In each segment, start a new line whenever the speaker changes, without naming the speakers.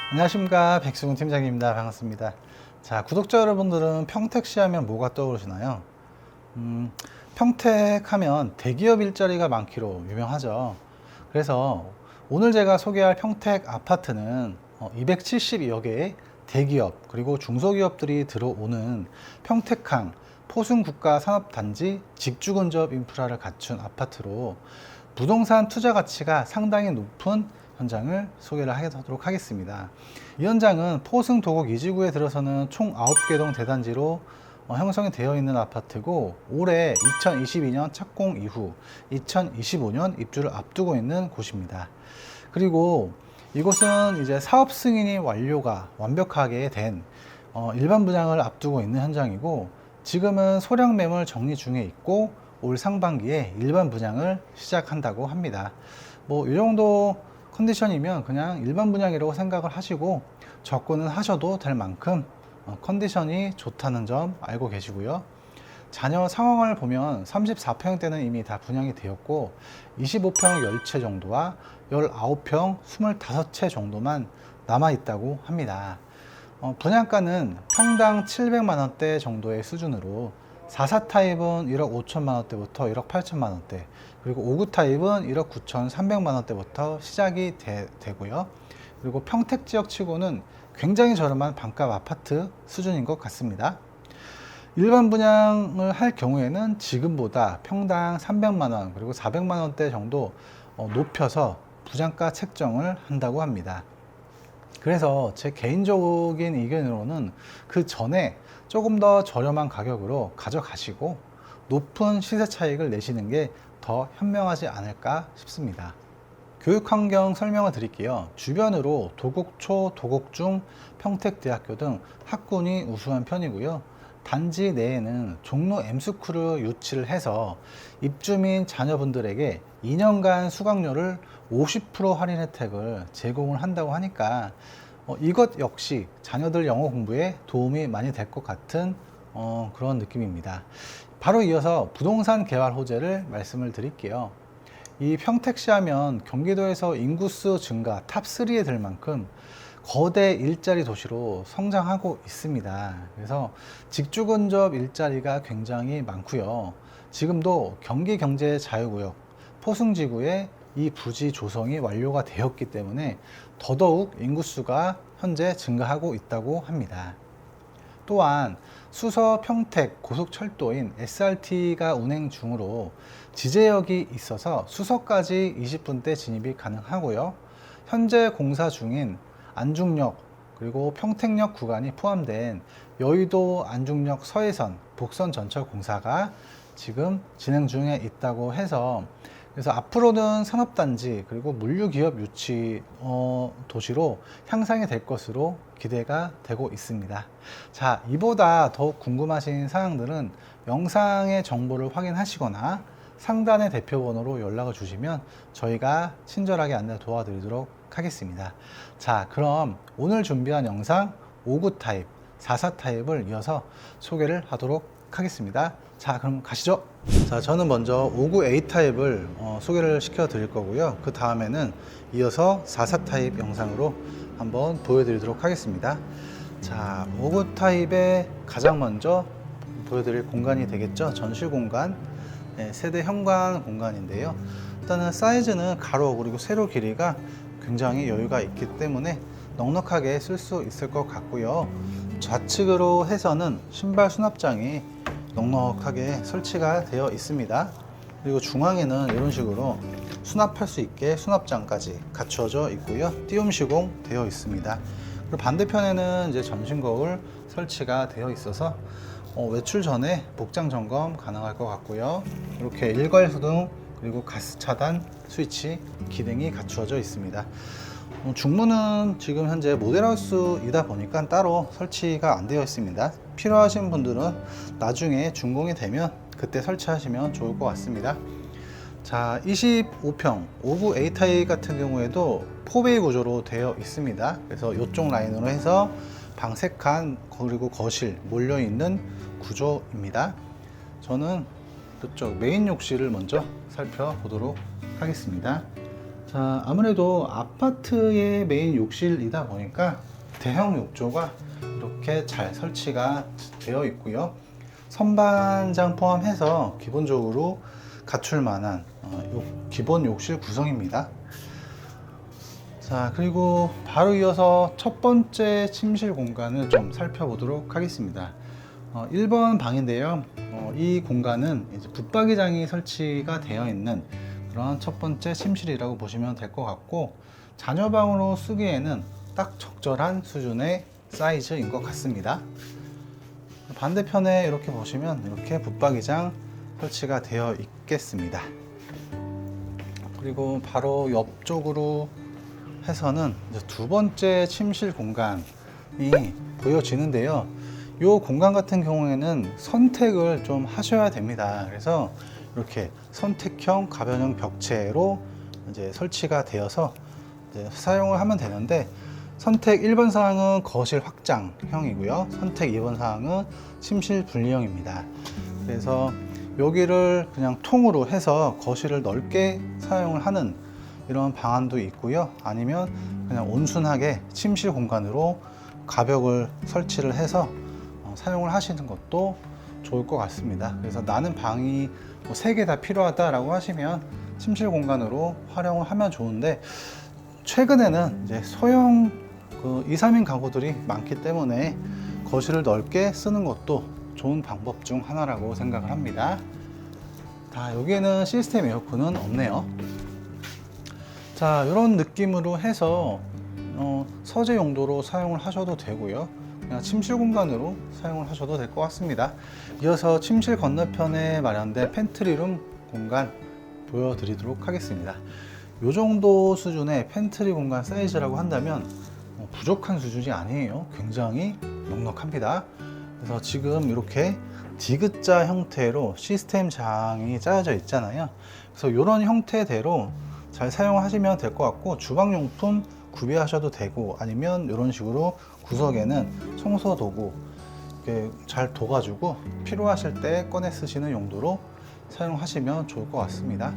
안녕하십니까, 백승훈 팀장입니다. 반갑습니다. 자, 구독자 여러분들은 평택시 하면 뭐가 떠오르시나요? 평택하면 대기업 일자리가 많기로 유명하죠. 그래서 오늘 제가 소개할 평택 아파트는 272여 개의 대기업 그리고 중소기업들이 들어오는 평택항 포승국가산업단지 직주근접 인프라를 갖춘 아파트로 부동산 투자 가치가 상당히 높은 현장을 소개를 하도록 하겠습니다. 이 현장은 포승 도곡 이지구에 들어서는 총 9개 동 대단지로 형성이 되어 있는 아파트고, 올해 2022년 착공 이후 2025년 입주를 앞두고 있는 곳입니다. 그리고 이곳은 이제 사업 승인이 완료가 완벽하게 된 일반 분양을 앞두고 있는 현장이고, 지금은 소량 매물 정리 중에 있고 올 상반기에 일반 분양을 시작한다고 합니다. 뭐 이 정도 컨디션이면 그냥 일반 분양이라고 생각을 하시고 접근은 하셔도 될 만큼 컨디션이 좋다는 점 알고 계시고요. 잔여 상황을 보면 34평대는 이미 다 분양이 되었고 25평 10채 정도와 19평 25채 정도만 남아 있다고 합니다. 분양가는 평당 700만 원대 정도의 수준으로 4사 타입은 1억 5천만 원대부터 1억 8천만 원대, 그리고 5구 타입은 1억 9천3백만 원대부터 시작이 되고요. 그리고 평택 지역 치고는 굉장히 저렴한 반값 아파트 수준인 것 같습니다. 일반 분양을 할 경우에는 지금보다 평당 300만 원 그리고 400만 원대 정도 높여서 분양가 책정을 한다고 합니다. 그래서 제 개인적인 의견으로는 그 전에 조금 더 저렴한 가격으로 가져가시고 높은 시세 차익을 내시는 게 더 현명하지 않을까 싶습니다. 교육 환경 설명을 드릴게요. 주변으로 도곡초, 도곡중, 평택대학교 등 학군이 우수한 편이고요. 단지 내에는 종로 M스쿨을 유치를 해서 입주민 자녀분들에게 2년간 수강료를 50% 할인 혜택을 제공을 한다고 하니까 이것 역시 자녀들 영어 공부에 도움이 많이 될 것 같은 그런 느낌입니다. 바로 이어서 부동산 개발 호재를 말씀을 드릴게요. 이 평택시 하면 경기도에서 인구수 증가 탑3에 들 만큼 거대 일자리 도시로 성장하고 있습니다. 그래서 직주 근접 일자리가 굉장히 많고요. 지금도 경기경제자유구역 포승지구에 이 부지 조성이 완료가 되었기 때문에 더더욱 인구수가 현재 증가하고 있다고 합니다. 또한 수서 평택 고속철도인 SRT가 운행 중으로 지제역이 있어서 수서까지 20분대 진입이 가능하고요. 현재 공사 중인 안중역 그리고 평택역 구간이 포함된 여의도 안중역 서해선 복선 전철 공사가 지금 진행 중에 있다고 해서, 그래서 앞으로는 산업단지 그리고 물류기업 유치 도시로 향상이 될 것으로 기대가 되고 있습니다. 자, 이보다 더욱 궁금하신 사항들은 영상의 정보를 확인하시거나 상단의 대표번호로 연락을 주시면 저희가 친절하게 안내 도와드리도록 하겠습니다. 자, 그럼 오늘 준비한 영상 5구 타입, 4사 타입을 이어서 소개를 하도록 하겠습니다. 자, 그럼 가시죠. 자, 저는 먼저 5구 A 타입을 소개를 시켜 드릴 거고요. 그 다음에는 이어서 4사 타입 영상으로 한번 보여드리도록 하겠습니다. 자, 5구 타입의 가장 먼저 보여드릴 공간이 되겠죠. 전실 공간, 세대 현관 공간인데요. 일단은 사이즈는 가로 그리고 세로 길이가 굉장히 여유가 있기 때문에 넉넉하게 쓸 수 있을 것 같고요. 좌측으로 해서는 신발 수납장이 넉넉하게 설치가 되어 있습니다. 그리고 중앙에는 이런 식으로 수납할 수 있게 수납장까지 갖춰져 있고요. 띄움 시공 되어 있습니다. 그리고 반대편에는 이제 점심 거울 설치가 되어 있어서 외출 전에 복장 점검 가능할 것 같고요. 이렇게 일괄 소등 그리고 가스 차단 스위치 기능이 갖추어져 있습니다. 중문은 지금 현재 모델하우스이다 보니까 따로 설치가 안 되어 있습니다. 필요하신 분들은 나중에 준공이 되면 그때 설치하시면 좋을 것 같습니다. 자, 25평 5구 A타입 같은 경우에도 4베이 구조로 되어 있습니다. 그래서 이쪽 라인으로 해서 방 3칸 그리고 거실 몰려 있는 구조입니다. 저는 이쪽 메인 욕실을 먼저 살펴보도록 하겠습니다. 자, 아무래도 아파트의 메인 욕실이다 보니까 대형 욕조가 이렇게 잘 설치가 되어 있고요. 선반장 포함해서 기본적으로 갖출 만한 기본 욕실 구성입니다. 자, 그리고 바로 이어서 첫 번째 침실 공간을 좀 살펴보도록 하겠습니다. 1번 방인데요. 이 공간은 이제 붙박이장이 설치가 되어 있는 그런 첫 번째 침실이라고 보시면 될 것 같고, 자녀방으로 쓰기에는 딱 적절한 수준의 사이즈인 것 같습니다. 반대편에 이렇게 보시면 이렇게 붙박이장 설치가 되어 있겠습니다. 그리고 바로 옆쪽으로 해서는 이제 두 번째 침실 공간이 보여지는데요. 이 공간 같은 경우에는 선택을 좀 하셔야 됩니다. 그래서 이렇게 선택형 가변형 벽체로 이제 설치가 되어서 이제 사용을 하면 되는데, 선택 1번 사항은 거실 확장형이고요. 선택 2번 사항은 침실 분리형입니다. 그래서 여기를 그냥 통으로 해서 거실을 넓게 사용을 하는 이런 방안도 있고요. 아니면 그냥 온순하게 침실 공간으로 가벽을 설치를 해서 사용을 하시는 것도 좋을 것 같습니다. 그래서 나는 방이 3개 다 필요하다라고 하시면 침실 공간으로 활용을 하면 좋은데, 최근에는 이제 소형 2, 3인 가구들이 많기 때문에 거실을 넓게 쓰는 것도 좋은 방법 중 하나라고 생각을 합니다. 자, 여기에는 시스템 에어컨은 없네요. 자, 이런 느낌으로 해서 서재 용도로 사용을 하셔도 되고요. 그냥 침실 공간으로 사용을 하셔도 될 것 같습니다. 이어서 침실 건너편에 마련된 팬트리룸 공간 보여드리도록 하겠습니다. 이 정도 수준의 팬트리 공간 사이즈라고 한다면 부족한 수준이 아니에요. 굉장히 넉넉합니다. 그래서 지금 이렇게 디귿자 형태로 시스템 장이 짜여져 있잖아요. 그래서 이런 형태대로 잘 사용하시면 될 것 같고, 주방용품 구비하셔도 되고, 아니면 이런 식으로 구석에는 청소 도구 이렇게 잘 둬가지고 필요하실 때 꺼내 쓰시는 용도로 사용하시면 좋을 것 같습니다.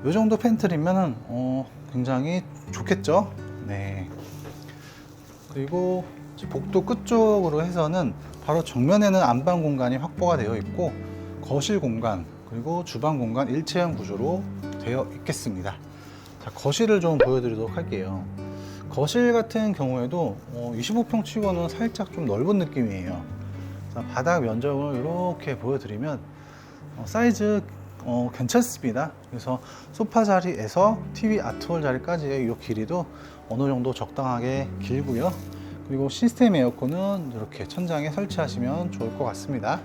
이 정도 팬트리면 굉장히 좋겠죠. 네. 그리고 복도 끝쪽으로 해서는 바로 정면에는 안방 공간이 확보가 되어 있고, 거실 공간 그리고 주방 공간 일체형 구조로 되어 있겠습니다. 자, 거실을 좀 보여드리도록 할게요. 거실 같은 경우에도 25평 치고는 살짝 좀 넓은 느낌이에요. 자, 바닥 면적을 이렇게 보여드리면 사이즈 괜찮습니다. 그래서 소파 자리에서 TV 아트홀 자리까지의 이 길이도 어느 정도 적당하게 길고요. 그리고 시스템 에어컨은 이렇게 천장에 설치하시면 좋을 것 같습니다.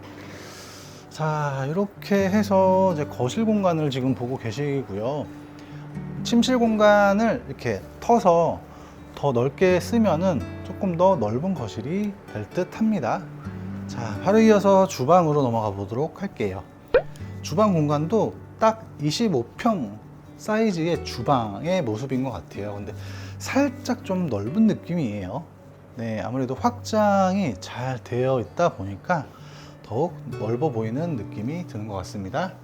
자, 이렇게 해서 이제 거실 공간을 지금 보고 계시고요. 침실 공간을 이렇게 터서 더 넓게 쓰면은 조금 더 넓은 거실이 될 듯 합니다. 자, 바로 이어서 주방으로 넘어가 보도록 할게요. 주방 공간도 딱 25평 사이즈의 주방의 모습인 것 같아요. 근데 살짝 좀 넓은 느낌이에요. 네, 아무래도 확장이 잘 되어 있다 보니까 더욱 넓어 보이는 느낌이 드는 것 같습니다.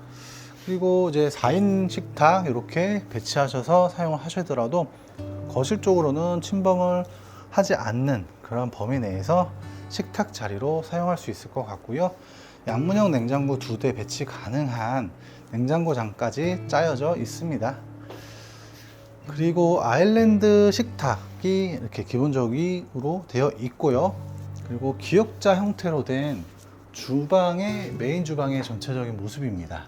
그리고 이제 4인 식탁 이렇게 배치하셔서 사용을 하시더라도 거실 쪽으로는 침범을 하지 않는 그런 범위 내에서 식탁 자리로 사용할 수 있을 것 같고요. 양문형 냉장고 2대 배치 가능한 냉장고장까지 짜여져 있습니다. 그리고 아일랜드 식탁이 이렇게 기본적으로 되어 있고요. 그리고 기역자 형태로 된 주방의 메인 주방의 전체적인 모습입니다.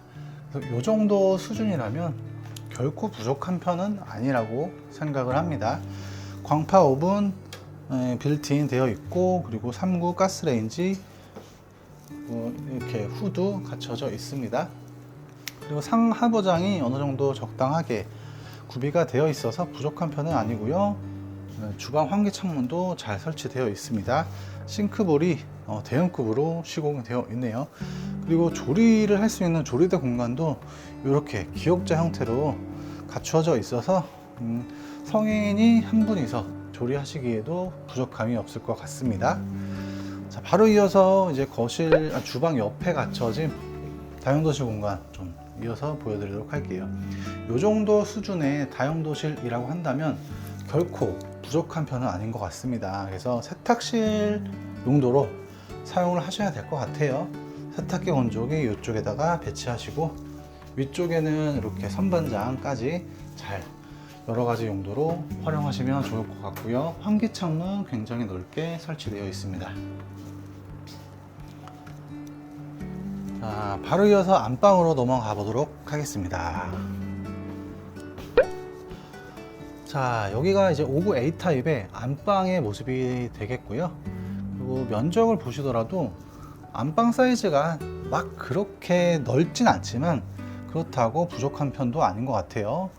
이 정도 수준이라면 결코 부족한 편은 아니라고 생각을 합니다. 광파 오븐 빌트인 되어 있고, 그리고 3구 가스레인지 이렇게 후드 갖춰져 있습니다. 그리고 상하부장이 어느 정도 적당하게 구비가 되어 있어서 부족한 편은 아니고요. 주방 환기 창문도 잘 설치되어 있습니다. 싱크볼이 대형급으로 시공이 되어 있네요. 그리고 조리를 할 수 있는 조리대 공간도 이렇게 기역자 형태로 갖추어져 있어서 성인이 한 분이서 조리하시기에도 부족함이 없을 것 같습니다. 자, 바로 이어서 이제 주방 옆에 갖춰진 다용도실 공간 좀 이어서 보여드리도록 할게요. 이 정도 수준의 다용도실이라고 한다면 결코 부족한 편은 아닌 것 같습니다. 그래서 세탁실 용도로 사용을 하셔야 될 것 같아요. 세탁기 건조기 이쪽에다가 배치하시고 위쪽에는 이렇게 선반장까지 잘 여러 가지 용도로 활용하시면 좋을 것 같고요. 환기창문 굉장히 넓게 설치되어 있습니다. 자, 바로 이어서 안방으로 넘어가 보도록 하겠습니다. 자, 여기가 이제 59 A타입의 안방의 모습이 되겠고요. 그리고 면적을 보시더라도 안방 사이즈가 막 그렇게 넓진 않지만 그렇다고 부족한 편도 아닌 것 같아요.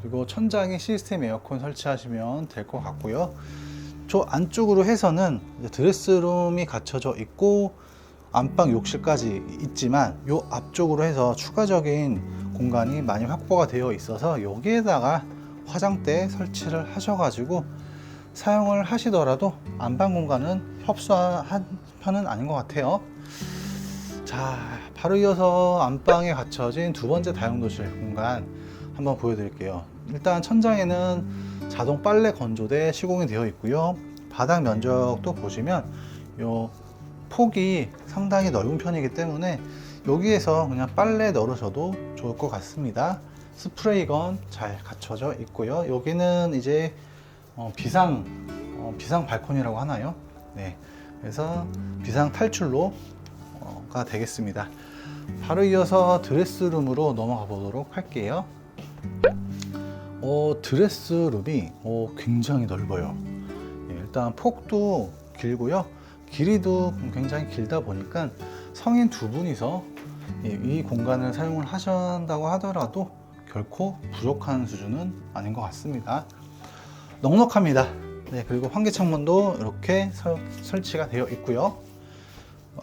그리고 천장에 시스템 에어컨 설치하시면 될 것 같고요. 저 안쪽으로 해서는 드레스룸이 갖춰져 있고 안방 욕실까지 있지만 이 앞쪽으로 해서 추가적인 공간이 많이 확보가 되어 있어서 여기에다가 화장대 설치를 하셔가지고 사용을 하시더라도 안방 공간은 협소한 편은 아닌 것 같아요. 자, 바로 이어서 안방에 갖춰진 두 번째 다용도실 공간 한번 보여드릴게요. 일단 천장에는 자동 빨래 건조대 시공이 되어 있고요. 바닥 면적도 보시면 요 폭이 상당히 넓은 편이기 때문에 여기에서 그냥 빨래 널으셔도 좋을 것 같습니다. 스프레이건 잘 갖춰져 있고요. 여기는 이제 비상 발코니라고 하나요? 네, 그래서 비상 탈출로가 되겠습니다. 바로 이어서 드레스룸으로 넘어가 보도록 할게요. 드레스룸이 굉장히 넓어요. 예, 일단 폭도 길고요. 길이도 굉장히 길다 보니까 성인 두 분이서 이 공간을 사용을 하신다고 하더라도 결코 부족한 수준은 아닌 것 같습니다. 넉넉합니다. 네, 그리고 환기창문도 이렇게 설치가 되어 있고요.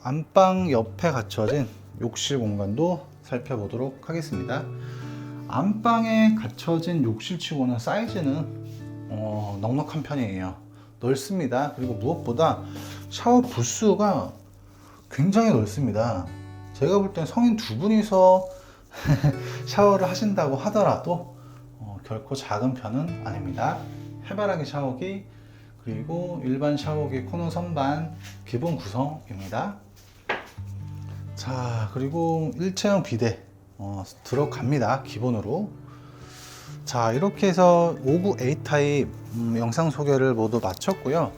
안방 옆에 갖춰진 욕실 공간도 살펴보도록 하겠습니다. 안방에 갖춰진 욕실치고는 사이즈는 넉넉한 편이에요. 넓습니다. 그리고 무엇보다 샤워 부스가 굉장히 넓습니다. 제가 볼 땐 성인 두 분이서 샤워를 하신다고 하더라도 결코 작은 편은 아닙니다. 해바라기 샤워기 그리고 일반 샤워기 코너 선반 기본 구성입니다. 자, 그리고 일체형 비데 들어갑니다. 기본으로. 자, 이렇게 해서 59 A타입 영상 소개를 모두 마쳤고요.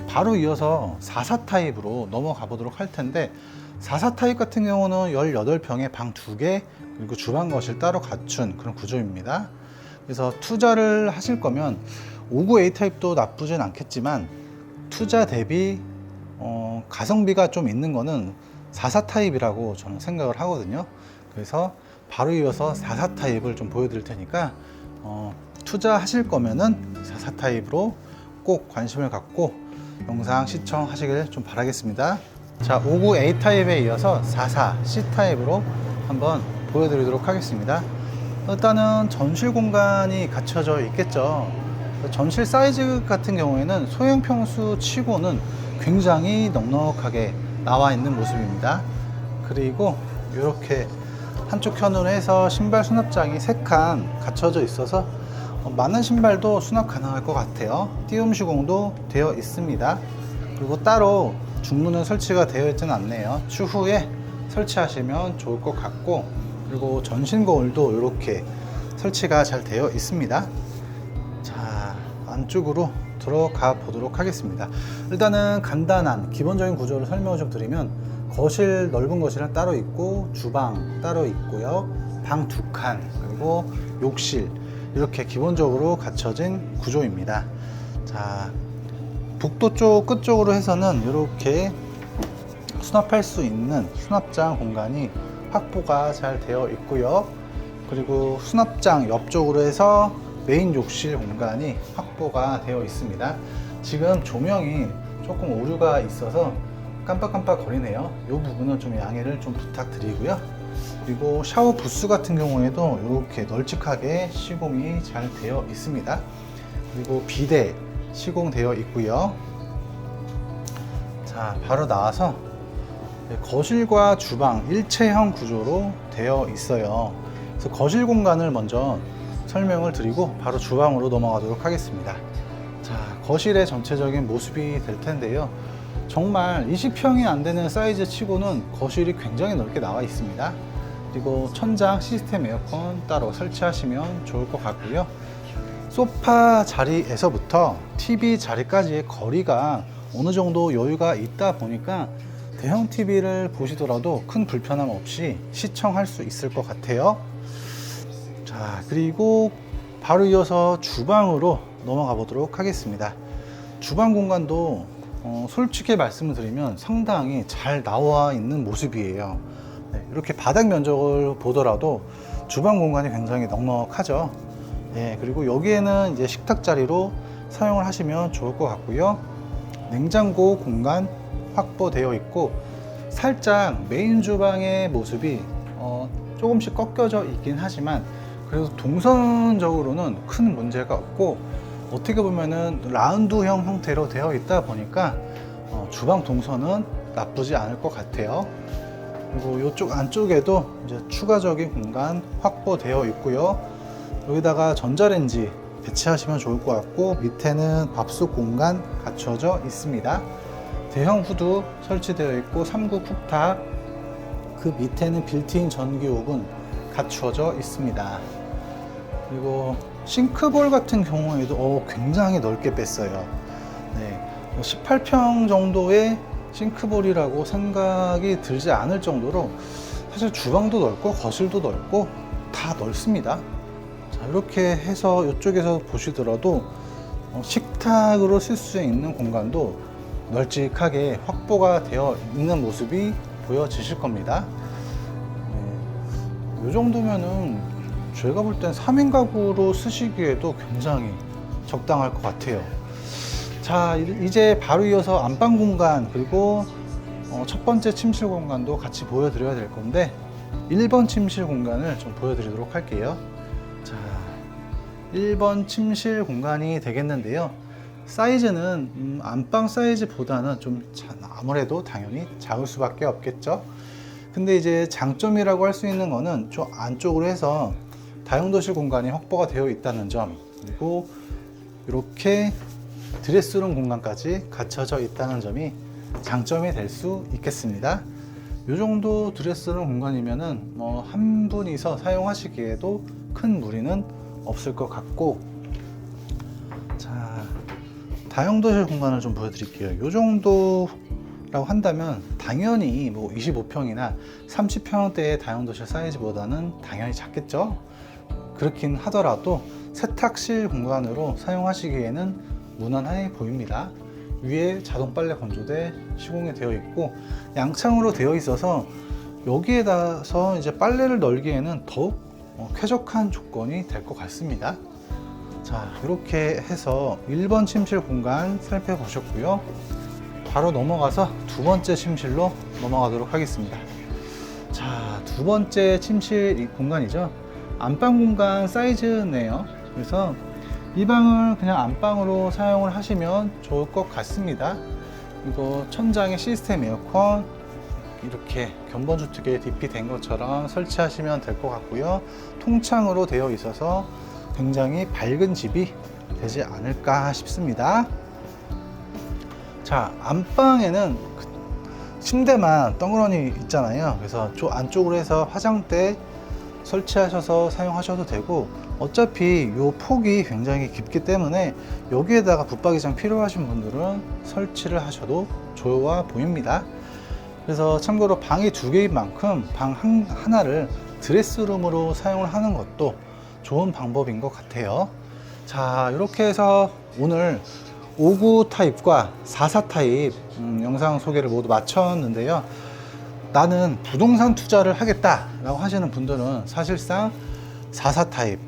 바로 이어서 44 타입으로 넘어가 보도록 할 텐데 44 타입 같은 경우는 18평에 방 2개 그리고 주방 거실 따로 갖춘 그런 구조입니다. 그래서 투자를 하실 거면 59 A타입도 나쁘진 않겠지만 투자 대비 가성비가 좀 있는 거는 44 타입이라고 저는 생각을 하거든요. 그래서 바로 이어서 44 타입을 좀 보여드릴 테니까 투자하실 거면은 44 타입으로 꼭 관심을 갖고 영상 시청하시길 좀 바라겠습니다. 자, 59 A 타입에 이어서 44 C 타입으로 한번 보여드리도록 하겠습니다. 일단은 전실 공간이 갖춰져 있겠죠. 전실 사이즈 같은 경우에는 소형 평수 치고는 굉장히 넉넉하게 나와 있는 모습입니다. 그리고 이렇게 한쪽 편으로 해서 신발 수납장이 3칸 갖춰져 있어서 많은 신발도 수납 가능할 것 같아요. 띄움 시공도 되어 있습니다. 그리고 따로 중문은 설치가 되어 있지는 않네요. 추후에 설치하시면 좋을 것 같고, 그리고 전신 거울도 이렇게 설치가 잘 되어 있습니다. 자, 안쪽으로 들어가 보도록 하겠습니다. 일단은 간단한 기본적인 구조를 설명을 좀 드리면, 거실, 넓은 거실은 따로 있고 주방 따로 있고요, 방 2칸 그리고 욕실, 이렇게 기본적으로 갖춰진 구조입니다. 자, 북도 쪽 끝쪽으로 해서는 이렇게 수납할 수 있는 수납장 공간이 확보가 잘 되어 있고요. 그리고 수납장 옆쪽으로 해서 메인 욕실 공간이 확보가 되어 있습니다. 지금 조명이 조금 오류가 있어서 깜빡깜빡 거리네요. 이 부분은 좀 양해를 좀 부탁드리고요. 그리고 샤워 부스 같은 경우에도 이렇게 널찍하게 시공이 잘 되어 있습니다. 그리고 비데 시공되어 있고요. 자, 바로 나와서 거실과 주방 일체형 구조로 되어 있어요. 그래서 거실 공간을 먼저 설명을 드리고 바로 주방으로 넘어가도록 하겠습니다. 자, 거실의 전체적인 모습이 될 텐데요. 정말 20평이 안 되는 사이즈 치고는 거실이 굉장히 넓게 나와 있습니다. 그리고 천장 시스템 에어컨 따로 설치하시면 좋을 것 같고요. 소파 자리에서부터 TV 자리까지의 거리가 어느 정도 여유가 있다 보니까 대형 TV를 보시더라도 큰 불편함 없이 시청할 수 있을 것 같아요. 자, 그리고 바로 이어서 주방으로 넘어가 보도록 하겠습니다. 주방 공간도 솔직히 말씀을 드리면 상당히 잘 나와 있는 모습이에요. 네, 이렇게 바닥 면적을 보더라도 주방 공간이 굉장히 넉넉하죠. 네, 그리고 여기에는 이제 식탁 자리로 사용을 하시면 좋을 것 같고요. 냉장고 공간 확보되어 있고 살짝 메인 주방의 모습이 조금씩 꺾여져 있긴 하지만 그래도 동선적으로는 큰 문제가 없고 어떻게 보면은 라운드형 형태로 되어 있다 보니까 주방 동선은 나쁘지 않을 것 같아요. 그리고 이쪽 안쪽에도 이제 추가적인 공간 확보되어 있고요. 여기다가 전자레인지 배치하시면 좋을 것 같고 밑에는 밥솥 공간 갖춰져 있습니다. 대형 후드 설치되어 있고 3구 쿡탑, 그 밑에는 빌트인 전기 오븐 갖추어져 있습니다. 그리고 싱크볼 같은 경우에도 굉장히 넓게 뺐어요. 네, 18평 정도의 싱크볼이라고 생각이 들지 않을 정도로 사실 주방도 넓고 거실도 넓고 다 넓습니다. 자, 이렇게 해서 이쪽에서 보시더라도 식탁으로 쓸 수 있는 공간도 널찍하게 확보가 되어 있는 모습이 보여지실 겁니다. 네, 이 정도면은 제가 볼 땐 3인 가구로 쓰시기에도 굉장히 적당할 것 같아요. 자, 이제 바로 이어서 안방 공간 그리고 첫 번째 침실 공간도 같이 보여드려야 될 건데 1번 침실 공간을 좀 보여드리도록 할게요. 자, 1번 침실 공간이 되겠는데요. 사이즈는 안방 사이즈보다는 좀 아무래도 당연히 작을 수밖에 없겠죠. 근데 이제 장점이라고 할 수 있는 거는 좀 안쪽으로 해서 다용도실 공간이 확보가 되어 있다는 점, 그리고 이렇게 드레스룸 공간까지 갖춰져 있다는 점이 장점이 될 수 있겠습니다. 이 정도 드레스룸 공간이면은 한 분이서 사용하시기에도 큰 무리는 없을 것 같고, 자, 다용도실 공간을 좀 보여드릴게요. 이 정도라고 한다면 당연히 뭐 25평이나 30평대의 다용도실 사이즈보다는 당연히 작겠죠. 그렇긴 하더라도 세탁실 공간으로 사용하시기에는 무난해 보입니다. 위에 자동 빨래 건조대 시공이 되어 있고 양창으로 되어 있어서 여기에다서 이제 빨래를 널기에는 더욱 쾌적한 조건이 될 것 같습니다. 자, 이렇게 해서 1번 침실 공간 살펴보셨고요. 바로 넘어가서 두 번째 침실로 넘어가도록 하겠습니다. 자, 두 번째 침실 공간이죠. 안방 공간 사이즈네요. 그래서 이 방을 그냥 안방으로 사용을 하시면 좋을 것 같습니다. 이거 천장에 시스템 에어컨 이렇게 견본주택에 DP 된 것처럼 설치하시면 될 것 같고요. 통창으로 되어 있어서 굉장히 밝은 집이 되지 않을까 싶습니다. 자, 안방에는 침대만 덩그러니 있잖아요. 그래서 저 안쪽으로 해서 화장대 설치하셔서 사용하셔도 되고, 어차피 이 폭이 굉장히 깊기 때문에 여기에다가 붙박이장 필요하신 분들은 설치를 하셔도 좋아 보입니다. 그래서 참고로 방이 두 개인 만큼 방 하나를 드레스룸으로 사용을 하는 것도 좋은 방법인 것 같아요. 자, 이렇게 해서 오늘 59 타입과 44 타입 영상 소개를 모두 마쳤는데요. 나는 부동산 투자를 하겠다라고 하시는 분들은 사실상 44 타입,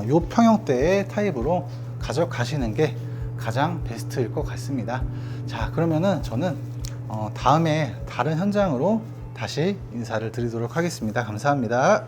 요 평형대의 타입으로 가져가시는 게 가장 베스트일 것 같습니다. 자, 그러면은 저는 다음에 다른 현장으로 다시 인사를 드리도록 하겠습니다. 감사합니다.